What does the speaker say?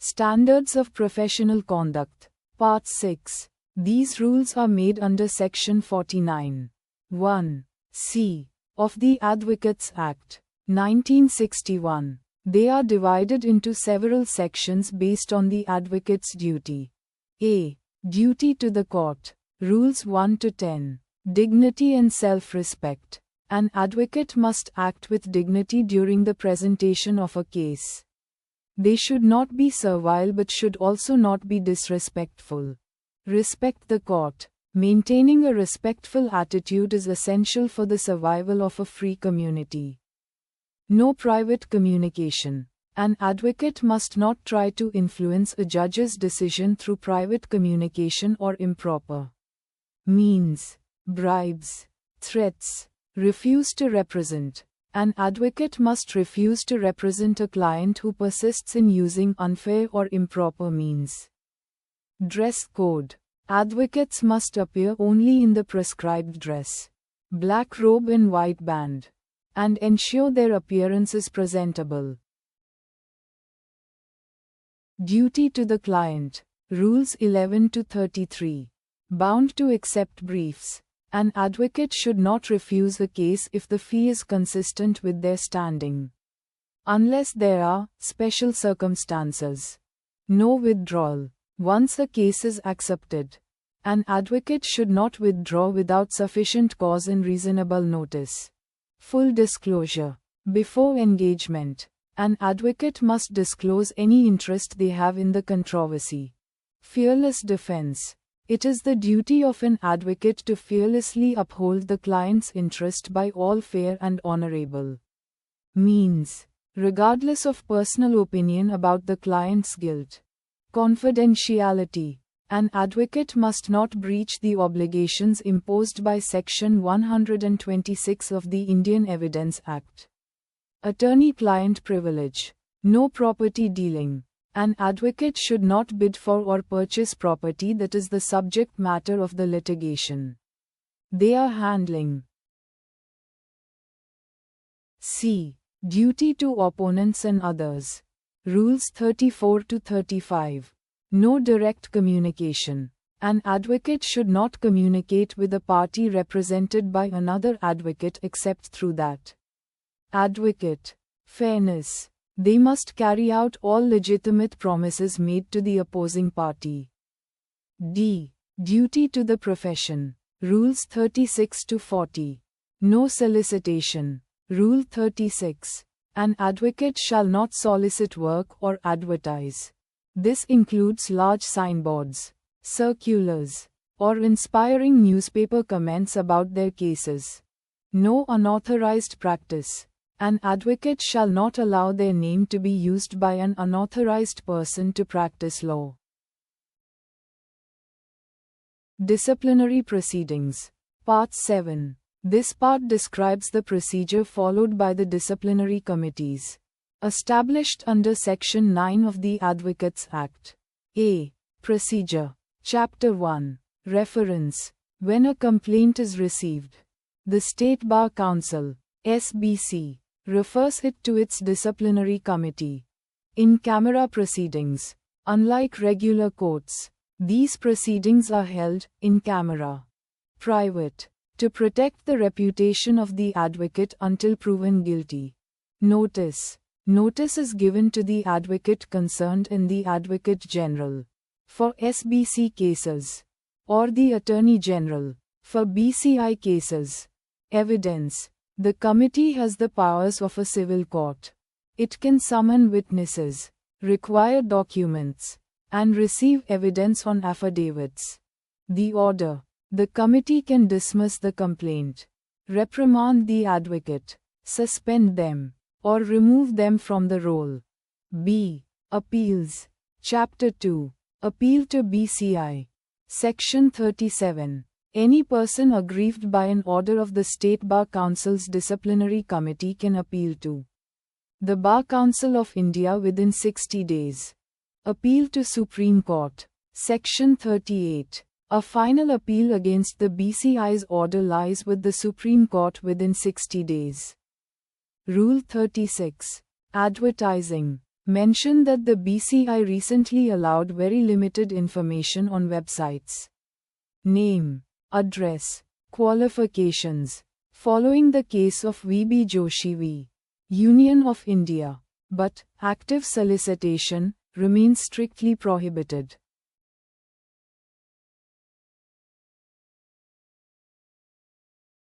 Standards of Professional Conduct. Part 6. These rules are made under Section 49. 1. C. of the Advocates Act, 1961. They are divided into several sections based on the advocate's duty. A. Duty to the court. Rules 1 to 10. Dignity and self-respect. An advocate must act with dignity during the presentation of a case. They should not be servile but should also not be disrespectful. Respect the court. Maintaining a respectful attitude is essential for the survival of a free community. No private communication. An advocate must not try to influence a judge's decision through private communication or improper means, bribes, threats. Refuse to represent. An advocate must refuse to represent a client who persists in using unfair or improper means. Dress code. Advocates must appear only in the prescribed dress, black robe and white band, and ensure their appearance is presentable. Duty to the client. Rules 11 to 33. Bound to accept briefs. An advocate should not refuse a case if the fee is consistent with their standing. Unless there are special circumstances. No withdrawal. Once a case is accepted, an advocate should not withdraw without sufficient cause and reasonable notice. Full disclosure. Before engagement, an advocate must disclose any interest they have in the controversy. Fearless defense. It is the duty of an advocate to fearlessly uphold the client's interest by all fair and honorable means, regardless of personal opinion about the client's guilt. Confidentiality. An advocate must not breach the obligations imposed by Section 126 of the Indian Evidence Act. Attorney-client privilege. No property dealing. An advocate should not bid for or purchase property that is the subject matter of the litigation they are handling. C. Duty to opponents and others. Rules 34 to 35. No direct communication. An advocate should not communicate with a party represented by another advocate except through that advocate. Fairness. They must carry out all legitimate promises made to the opposing party. D. Duty to the profession. Rules 36 to 40. No solicitation. Rule 36. An advocate shall not solicit work or advertise. This includes large signboards, circulars, or inspiring newspaper comments about their cases. No unauthorized practice. An advocate shall not allow their name to be used by an unauthorized person to practice law. Disciplinary proceedings. Part 7. This part describes the procedure followed by the disciplinary committees established under Section 9 of the Advocates Act. A. Procedure. Chapter 1. Reference. When a complaint is received, the State Bar Council, SBC, refers it to its disciplinary committee. In camera proceedings, unlike regular courts, these proceedings are held in camera. Private. To protect the reputation of the advocate until proven guilty. Notice. Notice is given to the advocate concerned in the Advocate General for SBC cases, or the Attorney General for BCI cases. Evidence. The committee has the powers of a civil court. It can summon witnesses, require documents, and receive evidence on affidavits. The order. The committee can dismiss the complaint, reprimand the advocate, suspend them, or remove them from the roll. B. Appeals. Chapter 2. Appeal to BCI. Section 37. Any person aggrieved by an order of the State Bar Council's disciplinary committee can appeal to the Bar Council of India within 60 days. Appeal to Supreme Court. Section 38. A final appeal against the BCI's order lies with the Supreme Court within 60 days. Rule 36. Advertising. Mention that the BCI recently allowed very limited information on websites. Name, address, qualifications. Following the case of V.B. Joshi v. Union of India. But, active solicitation remains strictly prohibited.